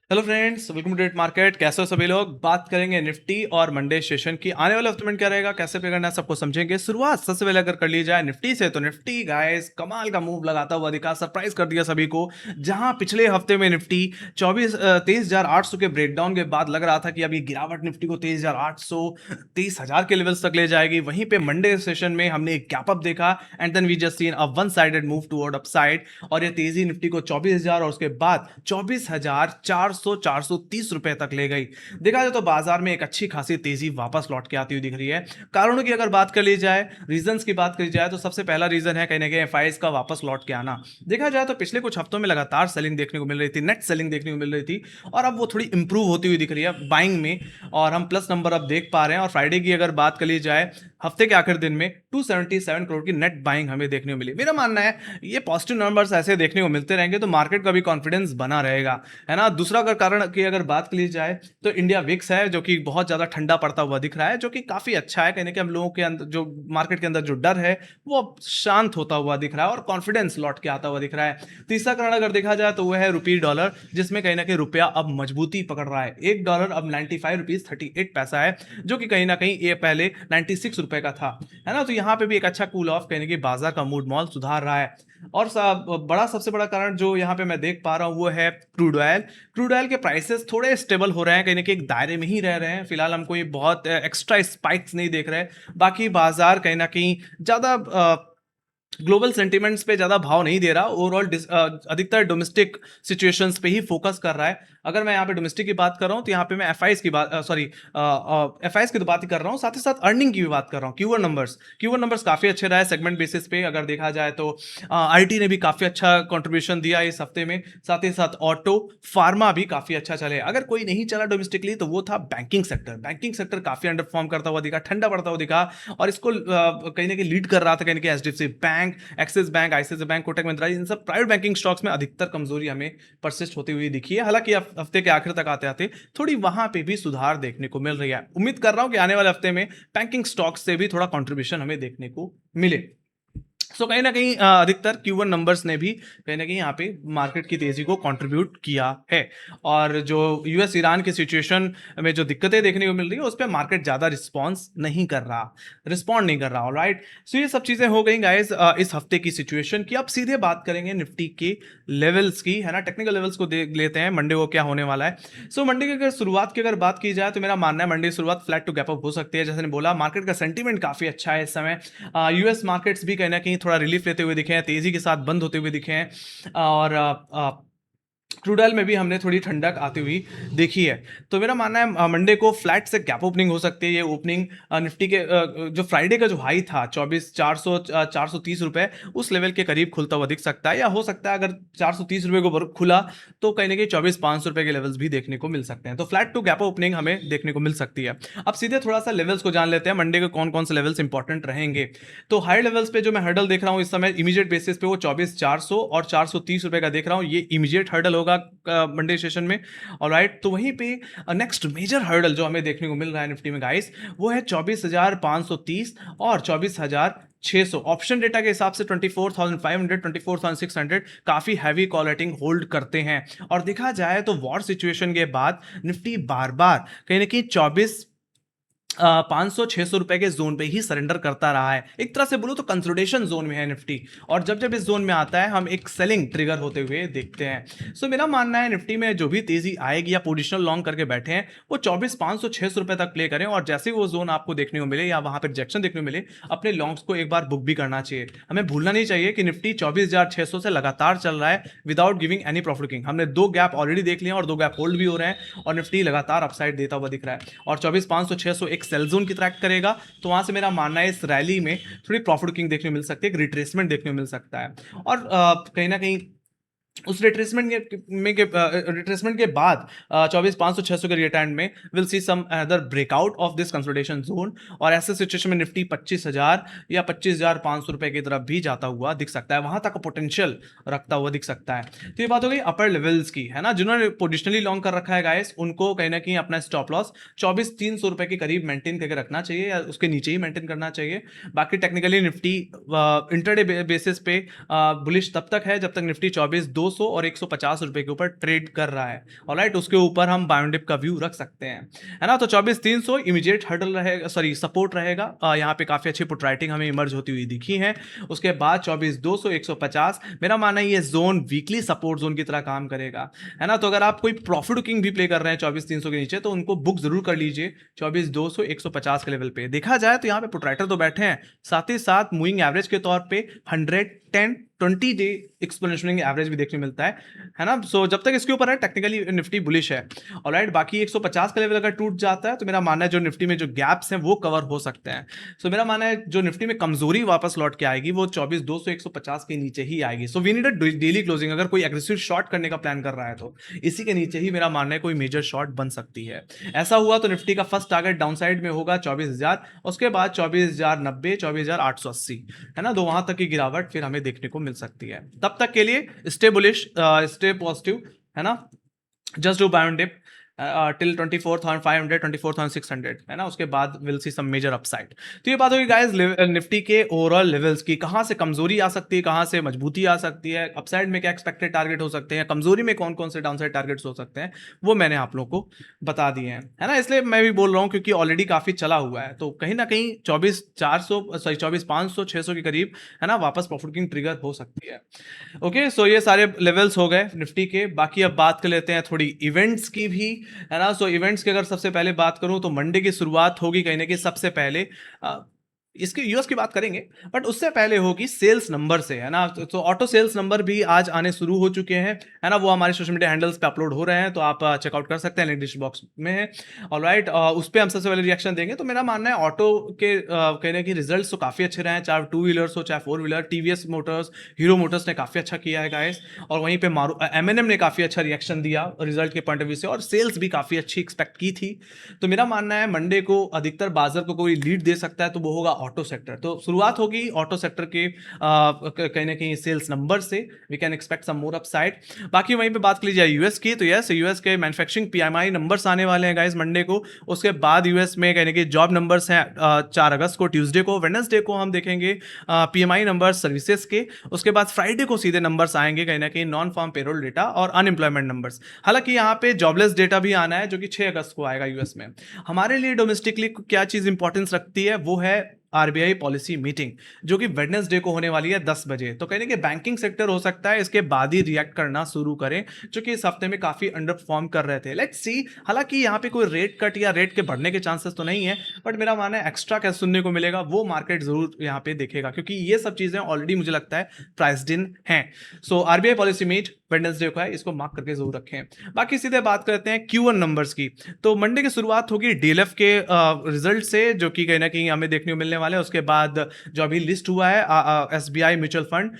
Hello friends, welcome to date market. कैसे हो सभी लोग? बात करेंगे निफ्टी और मंडे सेशन की। आने वाले हफ्ते में क्या रहेगा, कैसे पे करना है, सबको समझेंगे। शुरुआत सबसे पहले अगर कर ली जाए निफ्टी से, तो निफ्टी गाइस कमाल का मूव लगाता हुआ दिखा, सरप्राइज कर दिया सभी को। जहां पिछले हफ्ते में निफ्टी 23,800 के ब्रेकडाउन के बाद लग रहा था कि अभी गिरावट निफ्टी को 23,800 23,000 के लेवल्स तक ले जाएगी। वहीं पे मंडे सेशन में हमने एक गैप अप देखा and then we just seen a one sided move toward upside, और ये तेजी निफ्टी को 24,000 और उसके बाद 24,430 रुपए तक ले गई। देखा जाए तो बाजार में एक अच्छी खासी तेजी वापस लौट के आती हुई दिख रही है। कारणों की अगर बात कर ली जाए, रीजंस की बात करी जाए, तो सबसे पहला रीजन है कहीं ना कहीं एफआईएस का वापस लौट के आना। देखा जाए तो पिछले कुछ हफ्तों में लगातार सेलिंग देखने को मिल रही थी, नेट सेलिंग देखने को मिल रही थी, और अब वो थोड़ी इंप्रूव होती हुई दिख रही है बाइंग में, और हम प्लस नंबर अब देख पा रहे हैं। और फ्राइडे की अगर बात कर ली जाए, हफ्ते के आखिर दिन में 277 करोड़ की नेट बाइंग हमें देखने को मिली। मेरा मानना है ये पॉजिटिव नंबर्स ऐसे देखने को मिलते रहेंगे तो मार्केट का भी कॉन्फिडेंस बना रहेगा, है ना। दूसरा अगर कारण की अगर बात की जाए, तो इंडिया विक्स है जो कि बहुत ज्यादा ठंडा पड़ता हुआ दिख रहा है, जो कि काफी अच्छा है। कहने के हम लोगों के अंदर जो मार्केट के अंदर जो डर है वो अब शांत होता हुआ दिख रहा है और कॉन्फिडेंस लौट के आता हुआ दिख रहा है। तीसरा कारण अगर देखा जाए तो वह है रुपी डॉलर, जिसमें कहीं ना कहीं रुपया अब मजबूती पकड़ रहा है। एक डॉलर अब 95 रुपीज 38 पैसा है, जो कि कहीं ना कहीं ये पहले 96 रुपए का था, है ना। तो यहाँ पे भी एक अच्छा कूल ऑफ, कहने की बाजार का मूड मॉल सुधार रहा है। और सबसे बड़ा कारण जो यहाँ पे मैं देख पा रहा हूँ वो है क्रूड ऑयल। क्रूड ऑयल के प्राइसेस थोड़े स्टेबल हो रहे हैं, कहीं ना कहीं एक दायरे में ही रह रहे हैं। फिलहाल हमको ये बहुत एक्स्ट्रा स्पाइक्स नहीं देख रहे। बाकी बाजार कहीं ना कहीं ज्यादा ग्लोबल सेंटिमेंट्स पे ज्यादा भाव नहीं दे रहा। ओवरऑल अधिकतर डोमेस्टिक सिचुएशंस पे ही फोकस कर रहा है। अगर मैं यहाँ पे डोमेस्टिक की बात कर रहा हूँ तो यहाँ पे मैं एफआईएस की बात सॉरी एफआईएस की तो बात ही कर रहा हूँ, साथ ही साथ अर्निंग की भी बात कर रहा हूँ। क्यूवन नंबर्स काफी अच्छे रहा है सेगमेंट बेसिस पे अगर देखा जाए तो। आईटी ने भी काफी अच्छा कंट्रीब्यूशन दिया इस हफ्ते में, साथ ही साथ ऑटो फार्मा भी काफी अच्छा चले। अगर कोई नहीं चला डोमेस्टिकली तो वो था बैंकिंग सेक्टर। बैंकिंग सेक्टर काफी अंडर परफॉर्म करता हुआ दिखा, ठंडा पड़ता हुआ दिखा, और इसको कहीं ना कहीं लीड कर रहा था कहीं ना कहीं HDFC bank, Axis bank, ICICI bank, Kotak Mahindra. इन सब प्राइवेट बैंकिंग स्टॉक्स में अधिकतर कमजोरी हमें परसिस्ट होती हुई दिखी है। हालांकि हफ्ते के आखिर तक आते आते थोड़ी वहां पे भी सुधार देखने को मिल रही है। उम्मीद कर रहा हूं कि आने वाले हफ्ते में बैंकिंग स्टॉक्स से भी थोड़ा कंट्रीब्यूशन हमें देखने को मिले। कहीं ना कहीं अधिकतर Q1 नंबर्स ने भी कहीं ना कहीं यहाँ पे मार्केट की तेजी को कंट्रीब्यूट किया है। और जो यूएस ईरान की सिचुएशन में जो दिक्कतें देखने को मिल रही है उस पर मार्केट ज्यादा रिस्पॉन्ड नहीं कर रहा। राइट, सो ये सब चीजें हो गई गाइस इस हफ्ते की सिचुएशन की। अब सीधे बात करेंगे निफ्टी के लेवल्स की, है ना। टेक्निकल लेवल्स को देख लेते हैं मंडे को क्या होने वाला है। मंडे की अगर शुरुआत की अगर बात की जाए तो मेरा मानना है मंडे की शुरुआत फ्लैट टू गैप अप हो सकती है। जैसे ने बोला, मार्केट का सेंटीमेंट काफी अच्छा है इस समय। यूएस मार्केट्स भी कहीं ना कहीं थोड़ा रिलीफ लेते हुए दिखे हैं, तेजी के साथ बंद होते हुए दिखे हैं, और क्रूड ऑयल में भी हमने थोड़ी ठंडक आती हुई देखी है। तो मेरा मानना है मंडे को फ्लैट से गैप ओपनिंग हो सकती है। ये ओपनिंग निफ्टी के जो फ्राइडे का जो हाई था 24,430 रुपए, उस लेवल के करीब खुलता हुआ दिख सकता है। या हो सकता है अगर 430 रुपए को खुला तो कहीं ना कहीं 24,500 रुपए के लेवल्स भी देखने को मिल सकते हैं। तो फ्लैट टू गैप ओपनिंग हमें देखने को मिल सकती है। अब सीधे थोड़ा सा लेवल्स को जान लेते हैं, मंडे के कौन कौन से लेवल्स इंपॉर्टेंट रहेंगे। तो हाई लेवल्स पे जो मैं हर्डल देख रहा हूँ इस समय इमीडिएट बेसिस पे, वो 24,400 और 430 रुपए का देख रहा हूँ। ये इमीडिएट हर्डल होगा मंडे सेशन में। ऑलराइट, तो वहीं पे नेक्स्ट मेजर हर्डल जो हमें देखने को मिल रहा है निफ्टी में गाइस, वो है 24,530 और 24,600। ऑप्शन डेटा के हिसाब से 24,500 24,600 काफी हैवी कॉल रेटिंग होल्ड करते हैं। और देखा जाए तो वॉर सिचुएशन के बाद निफ्टी बार बार कहीं ना कहीं 500-600 रुपए के जोन पे ही सरेंडर करता रहा है। एक तरह से बोलो तो कंसोलिडेशन जोन में है निफ्टी, और जब जब इस जोन में आता है हम एक सेलिंग ट्रिगर होते हुए देखते हैं। मेरा मानना है निफ्टी में जो भी तेजी आएगी या पोजिशनल लॉन्ग करके बैठे हैं वो 24,500-600 रुपए तक प्ले करें, और जैसे वो जोन आपको देखने को मिले या वहां पर रिजेक्शन देखने को मिले, अपने लॉन्ग्स को एक बार बुक भी करना चाहिए। हमें भूलना नहीं चाहिए कि निफ्टी 24,600 से लगातार चल रहा है without giving any profit booking. हमने दो गैप ऑलरेडी देख लिया और दो गैप होल्ड भी हो रहे हैं, और निफ्टी लगातार अपसाइड देता हुआ दिख रहा है। और 24,500-600 एक सेल जोन की ट्रैक करेगा, तो वहां से मेरा मानना है इस रैली में थोड़ी प्रॉफिट बुकिंग देखने को मिल सकती है, एक रिट्रेसमेंट देखने को मिल सकता है। और कहीं ना कहीं उस रिट्रेसमेंट के बाद 24,500-600 के रिटर्न में will see some other breakout of this consolidation zone, और ऐसे सिचुएशन में निफ्टी 25,000 या 25,500 रुपए की तरफ भी जाता हुआ दिख सकता है, वहां तक पोटेंशियल रखता हुआ दिख सकता है। तो ये बात हो गई अपर लेवल्स की, है ना। जिन्होंने पोजिशनली लॉन्ग कर रखा है गाइस, उनको कहीं ना कहीं अपना स्टॉप लॉस 24,300 रुपए के करीब मेंटेन करके रखना चाहिए, या उसके नीचे ही मेंटेन करना चाहिए। बाकी टेक्निकली निफ्टी इंटरडे बेसिस पे बुलिश तब तक है जब तक निफ्टी 24,200 200 और 150 रुपए के ऊपर ट्रेड कर रहा है। ऑलराइट, उसके ऊपर हम बायोडिप का व्यू रख सकते हैं, है ना। तो 24,300 इमीडिएट हर्डल रहेगा, सॉरी सपोर्ट रहेगा। यहाँ पे काफी अच्छी पुट राइटिंग हमें इमर्ज होती हुई दिखी है। उसके बाद 24,200 150, मेरा मानना है ये जोन वीकली सपोर्ट जोन की तरह काम करेगा, है ना। तो अगर आप कोई प्रॉफिट बुकिंग भी प्ले कर रहे हैं 24,300 के नीचे, तो उनको बुक जरूर कर लीजिए 24,200 150 के लेवल पे। देखा जाए तो यहाँ पे पुट राइटर तो बैठे हैं, साथ ही साथ मूविंग एवरेज के तौर पे 110 20 डे एक्सपोनेंशियल एवरेज भी देखने मिलता है ना। सो जब तक इसके ऊपर है टेक्निकली निफ्टी बुलिश है। ऑलराइट, बाकी 150 का लेवल अगर टूट जाता है तो मेरा मानना है जो निफ्टी में जो गैप्स हैं वो कवर हो सकते हैं। सो मेरा मानना है जो निफ्टी में कमजोरी वापस लौट के आएगी वो 24,200 150 के नीचे ही आएगी। So we need a daily closing. अगर कोई एग्रेसिव शॉर्ट करने का प्लान कर रहा है तो इसी के नीचे ही मेरा मानना है कोई मेजर शॉर्ट बन सकती है। ऐसा हुआ तो निफ्टी का फर्स्ट टारगेट डाउन साइड में होगा 24,000, उसके बाद 24,090 24,880, है ना। तो वहां तक की गिरावट फिर हमें देखने को मिल सकती है। तब तक के लिए स्टे बुलिश, स्टे पॉजिटिव, है ना। Just do buy on dip till 24,500 24,600, है ना। उसके बाद will see some major upside. तो ये बात होगी गाइस निफ्टी के ओवरऑल लेवल्स की, कहां से कमजोरी आ सकती है, कहां से मजबूती आ सकती है, अपसाइड में क्या एक्सपेक्टेड टारगेट हो सकते हैं, कमजोरी में कौन कौन से डाउनसाइड टारगेट्स हो सकते हैं, वो मैंने आप लोगों को बता दिए हैं, है ना। इसलिए मैं भी बोल रहा हूं क्योंकि ऑलरेडी काफी चला हुआ है, तो कहीं ना कहीं 24,400 सॉरी 24,500 600 के करीब, है ना, वापस प्रॉफिट बुकिंग ट्रिगर हो सकती है। ओके, सो ये सारे लेवल्स हो गए निफ्टी के। बाकी अब बात कर लेते हैं थोड़ी इवेंट्स की भी, है ना। सो इवेंट्स की अगर सबसे पहले बात करूं तो मंडे की शुरुआत होगी कहीं ना कहीं सबसे पहले, इसके यूएस की बात करेंगे, बट उससे पहले होगी सेल्स नंबर से, है ना। तो ऑटो सेल्स नंबर भी आज आने शुरू हो चुके हैं, है ना। वो हमारे सोशल मीडिया हैंडल्स पे अपलोड हो रहे हैं, तो आप चेकआउट कर सकते हैं, लिंक डिस्क्रिप्शन बॉक्स में है। ऑलराइट, उस पर हम सबसे पहले रिएक्शन देंगे। तो मेरा मानना है ऑटो के कहने की रिजल्ट्स तो काफी अच्छे रहे हैं, चाहे टू व्हीलर्स हो चाहे four wheeler. TVS Motors, hero Motors ने काफी अच्छा किया है गाइस, और वहीं पे एमएनएम ने काफी अच्छा रिएक्शन दिया रिजल्ट के पॉइंट ऑफ व्यू से, और सेल्स भी काफी अच्छी एक्सपेक्ट की थी। तो मेरा मानना है मंडे को अधिकतर बाजार को कोई लीड दे सकता है तो वो होगा ऑटो सेक्टर। तो शुरुआत होगी ऑटो सेक्टर के कहीं ना कहीं सेल्स नंबर से, we can expect some more upside. बाकी वहीं पे बात कर ली जाए यूएस की, तो यस यूएस के मैन्युफैक्चरिंग पीएमआई नंबर्स आने वाले हैं गाइस मंडे को। उसके बाद यूएस में कहने के जॉब नंबर्स हैं 4 अगस्त को ट्यूसडे को। वेडनेसडे को हम देखेंगे पीएमआई नंबर्स सर्विसेज के। उसके बाद फ्राइडे को सीधे नंबर्स आएंगे कहीं ना कहीं नॉन फार्म पेरोल डेटा और अनएम्प्लॉयमेंट नंबर्स। हालांकि यहाँ पे जॉबलेस डेटा भी आना है जो कि 6 अगस्त को आएगा यूएस में। हमारे लिए डोमेस्टिकली क्या चीज इंपॉर्टेंस रखती है वो है आरबीआई पॉलिसी मीटिंग, जो कि वेडनेसडे को होने वाली है 10 बजे। तो कहने के बैंकिंग सेक्टर हो सकता है इसके बाद ही रिएक्ट करना शुरू करें, जो कि इस हफ्ते में काफी अंडर परफॉर्म कर रहे थे। लेट्स सी, हालांकि यहाँ पे कोई रेट कट या रेट के बढ़ने के चांसेस तो नहीं है, बट मेरा मानना है एक्स्ट्रा क्या सुनने को मिलेगा वो मार्केट जरूर यहाँ पे देखेगा, क्योंकि ये सब चीजें ऑलरेडी मुझे लगता है प्राइस्ड इन है। So RBI policy meet Wednesday को है, इसको मार्क करके जरूर रखें। बाकी सीधे बात करते हैं Q1 नंबर्स की। तो मंडे की शुरुआत होगी डीएलएफ के रिजल्ट से, जो कि कहीं ना कहीं हमें देखने को मिलने वाले हैं। उसके बाद जो अभी लिस्ट हुआ है एसबीआई म्यूचुअल फंड,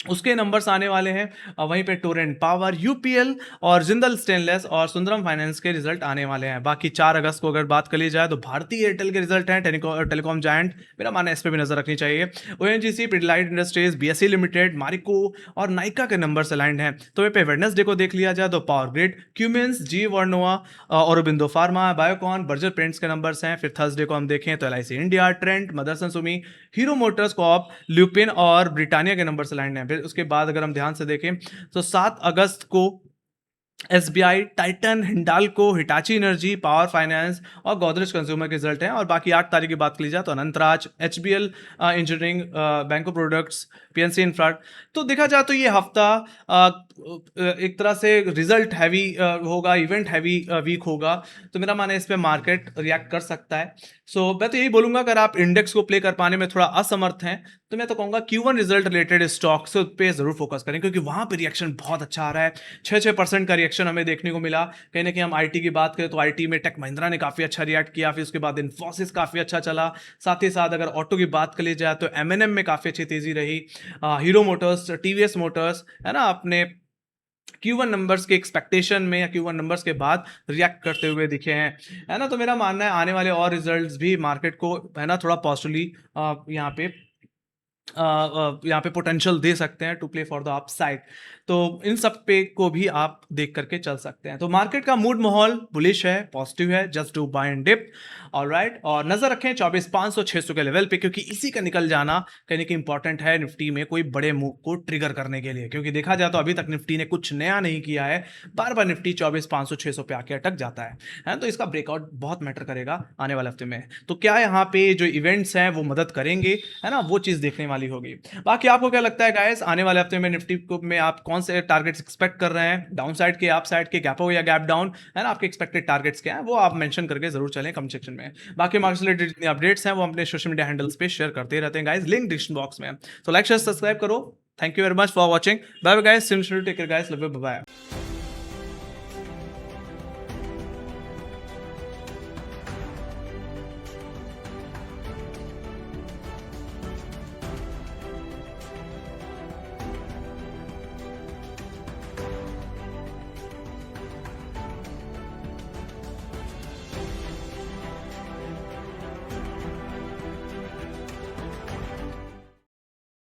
उसके नंबर्स आने वाले हैं। वहीं पे टोरेंट पावर, यूपीएल और जिंदल स्टेनलेस और सुंदरम फाइनेंस के रिजल्ट आने वाले हैं। बाकी 4 अगस्त को अगर बात कर ली जाए तो भारतीय एयरटेल के रिजल्ट हैं, टेलीकॉम जायंट, मेरा मानना है इस पर भी नजर रखनी चाहिए। ONGC, Pidilite industries, BSE limited, Marico और नाइका के नंबर्स अलाइंड हैं। तो वहीं पे वेडनेसडे को देख लिया जाए तो Power Grid, Cummins, GE Vernova, Aurobindo pharma, Biocon, Berger Paints के नंबर्स हैं। फिर थर्सडे को हम देखें तो LIC India, Trent, Motherson Sumi, Hero Motors, Corp, Lupin और ब्रिटानिया के नंबर्स अलाइंड हैं। फिर उसके बाद अगर हम ध्यान से देखें तो 7 अगस्त को SBI, Titan, Hindalco, Hitachi energy, power finance और गोदरेज कंज्यूमर के रिजल्ट हैं। और बाकी 8 तारीख की बात की जाए तो अनंतराज, एचबीएल इंजीनियरिंग, बैंको प्रोडक्ट्स, पीएनसी इंफ्रा। तो देखा जाए तो ये हफ्ता एक तरह से रिजल्ट हैवी होगा, इवेंट हैवी वीक होगा। तो मेरा मानना है इस पे मार्केट रिएक्ट कर सकता है। सो मैं तो यही बोलूंगा, अगर आप इंडेक्स को प्ले कर पाने में थोड़ा असमर्थ हैं तो मैं तो कहूंगा Q1 रिजल्ट रिलेटेड स्टॉक्स पे जरूर फोकस करें, क्योंकि वहां पे रिएक्शन बहुत अच्छा आ रहा है। 6% का रिएक्शन हमें देखने को मिला। कहीं ना कहीं हम आईटी की बात करें तो आईटी में टेक महिंद्रा ने काफी अच्छा रिएक्ट किया, फिर उसके बाद इन्फोसिस काफी अच्छा चला। साथ ही साथ अगर ऑटो की बात कर ली जाए तो एमएनएम में काफी अच्छी तेजी रही। हीरो मोटर्स, टीवीएस मोटर्स, है ना, अपने Q1 नंबर्स के एक्सपेक्टेशन में या Q1 नंबर्स के बाद रिएक्ट करते हुए दिखे हैं, है ना। तो मेरा मानना है आने वाले और रिजल्ट्स भी मार्केट को, है ना, थोड़ा पॉजिटिवली यहाँ पे यहाँ पे पोटेंशियल दे सकते हैं to play for the upside. तो इन सब पे को भी आप देख करके चल सकते हैं। तो मार्केट का मूड माहौल बुलिश है, पॉजिटिव है, just do buy and dip. Alright, और नजर रखें 24,500 600 के लेवल पे, क्योंकि इसी का निकल जाना कहीं ना कहीं इंपॉर्टेंट है निफ्टी में कोई बड़े मूव को ट्रिगर करने के लिए, क्योंकि देखा जाए तो अभी तक निफ्टी ने कुछ नया नहीं किया है। बार बार निफ्टी 24,500 600 पे आके अटक जाता है। तो इसका ब्रेकआउट बहुत मैटर करेगा आने वाले हफ्ते में। तो क्या यहाँ पे जो इवेंट्स हैं वो मदद करेंगे, है ना, वो चीज़ देखने वाली होगी। बाकी आपको क्या लगता है गाइस, आने वाले हफ्ते में निफ्टी को में आप कौन से टारगेट्स एक्सपेक्ट कर रहे हैं? डाउन साइड के, अप साइड के, गैप हो या गैप डाउन, है ना, आपके एक्सपेक्टेड टारगेट्स क्या हैं वो आप मेंशन करके जरूर चलें कमेंट सेक्शन में। बाकी मार्केट से रिलेटेड जितनी अपडेट्स हैं वो अपने सोशल मीडिया हैंडल्स पे शेयर करते रहते हैं गाइस, लिंक डिस्क्रिप्शन बॉक्स में। तो लाइक शेयर सब्सक्राइब करो। Thank you very much for watching. Bye bye guys, take care guys, love you, bye.